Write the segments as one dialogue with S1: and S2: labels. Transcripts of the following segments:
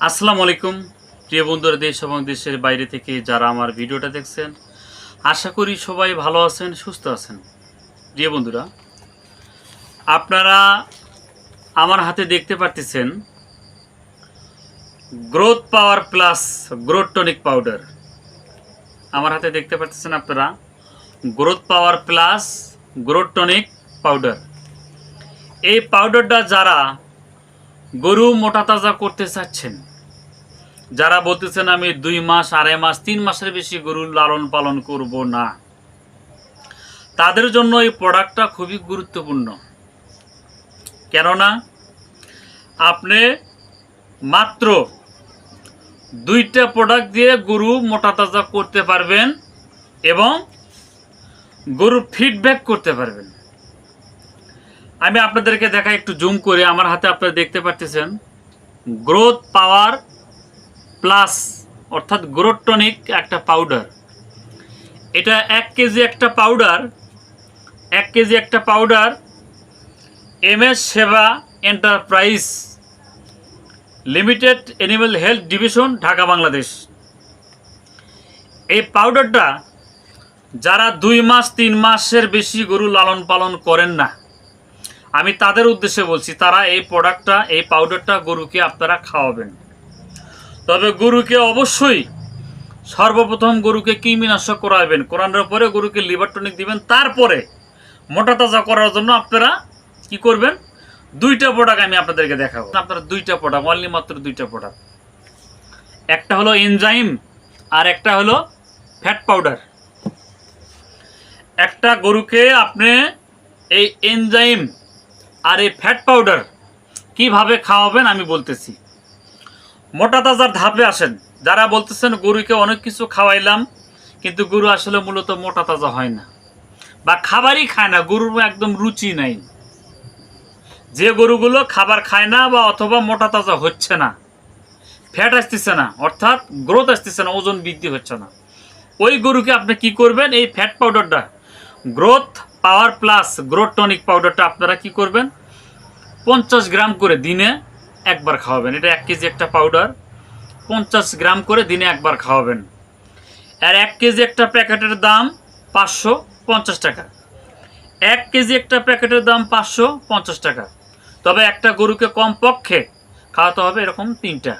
S1: আসসালামু আলাইকুম প্রিয় বন্ধুরা, দেশ এবং দেশের বাইরে থেকে যারা আমার ভিডিওটা দেখছেন, আশা করি সবাই ভালো আছেন, সুস্থ আছেন। প্রিয় বন্ধুরা, আপনারা আমার হাতে দেখতে পারতেছেন growth power plus growth tonic powder. আমার হাতে দেখতে পারতেছেন আপনারা growth power plus growth tonic powder. এই পাউডারটা যারা গরু মোটা তাজা করতে চাচ্ছেন, যারা বলতেছেন আমি 2 মাস, 2.5 মাস, 3 মাসের বেশি গরুর লালন পালন করব না, তাদের জন্য এই প্রোডাক্টটা খুবই গুরুত্বপূর্ণ। কেননা আপনি মাত্র 2টা প্রোডাক্ট দিয়ে গরু মোটা তাজা করতে পারবেন এবং গরুর ফিডব্যাক করতে পারবেন। আমি আপনাদেরকে দেখাই, একটু জুম করে। আমার হাতে আপনারা দেখতে পারতেছেন গ্রোথ পাওয়ার প্লাস অর্থাৎ গ্রোথ টনিক একটা পাউডার। এটা 1 কেজি একটা পাউডার, 1 কেজি একটা পাউডার MS সেবা enterprise limited, animal health division, Dhaka, Bangladesh. এই পাউডারটা যারা 2 মাস 3 মাসের বেশি গরু লালন পালন করেন না, আমি তাদের উদ্দেশ্যে বলছি, তারা এই প্রোডাক্টটা, এই পাউডারটা গরুকে আপনারা খাওয়াবেন। তবে গরুকে অবশ্যই সর্বপ্রথম গরুকে কৃমিনাশক করাবেন, করানোর পরে গরুকে লিভার টনিক দিবেন। তারপরে মোটা তাজা করার জন্য আপনারা কি করবেন, 2টা প্রোডাক্ট আমি আপনাদেরকে দেখাবো। আপনারা 2টা প্রোডাক্ট, অনলি মাত্র 2টা প্রোডাক্ট। একটা হলো এনজাইম আর একটা হলো ফ্যাট পাউডার। একটা গরুকে আপনি এই এনজাইম আর এই ফ্যাট পাউডার কিভাবে খাওয়াবেন আমি বলতেছি। মোটা তাজার ধাপে আসেন। যারা বলতেছেন গরুকে অনেক কিছু খাওয়াইলাম কিন্তু গরু আসলে মূলত মোটা তাজা হয় না বা খাবারই খায় না, গরুর একদম রুচি নাই, যে গরুগুলো খাবার খায় না বা অথবা মোটা তাজা হচ্ছে না, ফ্যাট আসতেছে না, অর্থাৎ গ্রোথ আসতেছে না, ওজন বৃদ্ধি হচ্ছে না, ওই গরুকে আপনি কি করবেন, এই ফ্যাট পাউডারটা, growth power plus growth tonic পাউডারটা আপনারা কি করবেন, 50 গ্রাম করে দিনে একবার খাওয়াবেন। এটা 1 কেজি একটা পাউডার, 50 গ্রাম করে দিনে একবার খাওয়াবেন। আর 1 কেজি একটা প্যাকেটের দাম 550 টাকা। 1 কেজি একটা প্যাকেটের দাম 550 টাকা। তবে একটা গরুকে কমপক্ষে খাওয়াতে হবে এরকম 3টা,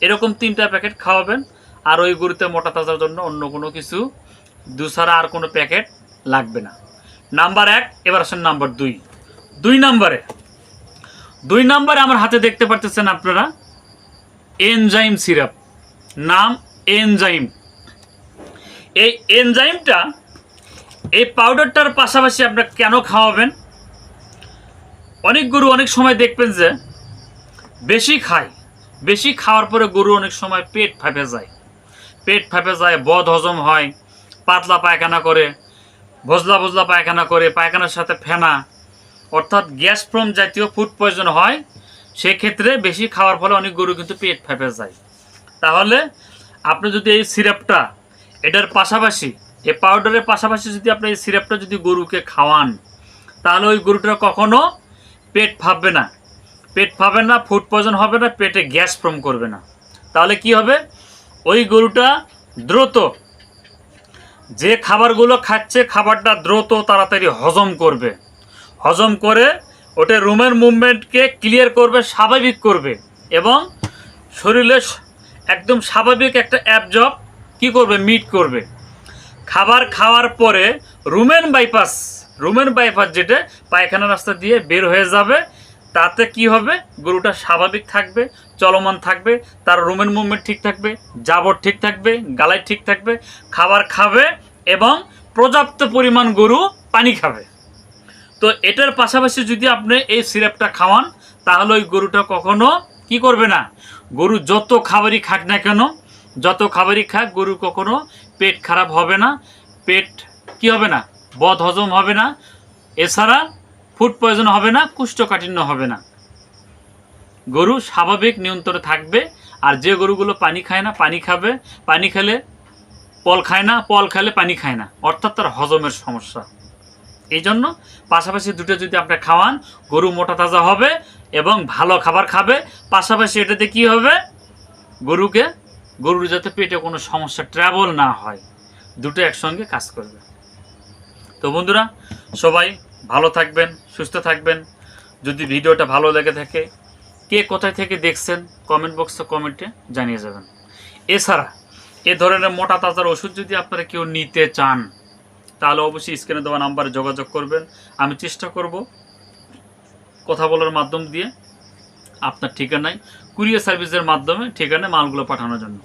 S1: এরকম 3টা প্যাকেট খাওয়াবেন। আর ওই গরুতে মোটা তাজার জন্য অন্য কোনো কিছু দুসারা আর কোনো প্যাকেট লাগবে না। নাম্বার 1। এবার আসেন নাম্বার 2। 2 নম্বরে আমার হাতে দেখতে পারতেছেন আপনারা এনজাইম সিরাপ, নাম এনজাইম। এই এনজাইমটা, এই পাউডারটার পাশাপাশি আপনারা কেন খাওয়াবেন, অনেক গরু অনেক সময় দেখবেন যে বেশি খায়, বেশি খাওয়ার পরে গরু অনেক সময় পেট ফাঁপে যায়, বদ হজম হয়, পাতলা পায়খানা করে, ভজলা ভজলা পায়খানা করে, পায়খানার সাথে ফেনা, অর্থাৎ গ্যাস ফ্রম জাতীয় ফুড পয়জন হয়। সেক্ষেত্রে বেশি খাওয়ার ফলে অনেক গরু কিন্তু পেট ফেঁপে যায়। তাহলে আপনি যদি এই সিরাপটা, এটার পাশাপাশি, এই পাউডারের পাশাপাশি যদি আপনি এই সিরাপটা যদি গরুকে খাওয়ান, তাহলে ওই গরুটা কখনো পেট ফাঁপবে না, ফুড পয়জন হবে না, পেটে গ্যাস ফ্রম করবে না। তাহলে কি হবে, ওই গরুটা দ্রুত যে খাবারগুলো খাচ্ছে, খাবারটা দ্রুত তাড়াতাড়ি হজম করে ওটা রুমের মুভমেন্টকে ক্লিয়ার করবে, স্বাভাবিক করবে এবং শরীরে একদম স্বাভাবিক একটা অ্যাবজর্ব কি করবে, মিট করবে। খাবার খাওয়ার পরে রুমেন বাইপাস যেটা পায়খানা রাস্তা দিয়ে বের হয়ে যাবে, তাতে কি হবে, গরুটা স্বাভাবিক থাকবে, চলমান থাকবে, তার রুমেন মুভমেন্ট ঠিক থাকবে, জাবর ঠিক থাকবে, গালায় ঠিক থাকবে, খাবার খাবে এবং পর্যাপ্ত পরিমাণ গরু পানি খাবে। তো এটার পাশাপাশি যদি আপনি এই সিরাপটা খাওয়ান, তাহলে ওই গরুটা কখনো কি করবে না, গরু যত খাবারই খাক না কেন, গরু কখনো পেট খারাপ হবে না, পেট কি হবে না, বদ হজম হবে না, এছাড়া ফুড পয়জন হবে না, কোষ্ঠকাঠিন্য হবে না, গরু স্বাভাবিক নিয়ন্ত্রণে থাকবে। আর যে গরুগুলো পানি খায় না, পানি খাবে, পানি খেলে পল খায় না, পল খেলে পানি খায় না, অর্থাৎ তার হজমের সমস্যা। এই জন্য পাশাপাশি দুটো যদি আপনি খাওয়ান, গরু মোটা তাজা হবে এবং ভালো খাবার খাবে। পাশাপাশি এটাতে কি হবে, গরুর যাতে পেটে কোনো সমস্যা ট্রাভেল না হয়, দুটো একসঙ্গে কাজ করবে। তো বন্ধুরা, সবাই ভালো থাকবেন, সুস্থ থাকবেন। যদি ভিডিওটা ভালো লেগে থাকে, কে কোথায় থেকে দেখছেন কমেন্ট বক্সে কমেন্টে জানিয়ে যাবেন। এছাড়া এ ধরনের মোটা তাজার ওষুধ যদি আপনারা কেউ নিতে চান, তাহলে অবশ্যই স্ক্রিনে দেওয়া নাম্বারে যোগাযোগ করবেন। আমি চেষ্টা করব কথা বলার মাধ্যম দিয়ে আপনার ঠিকানায় কুরিয়ার সার্ভিসের মাধ্যমে ঠিকানায় মালগুলো পাঠানোর জন্য।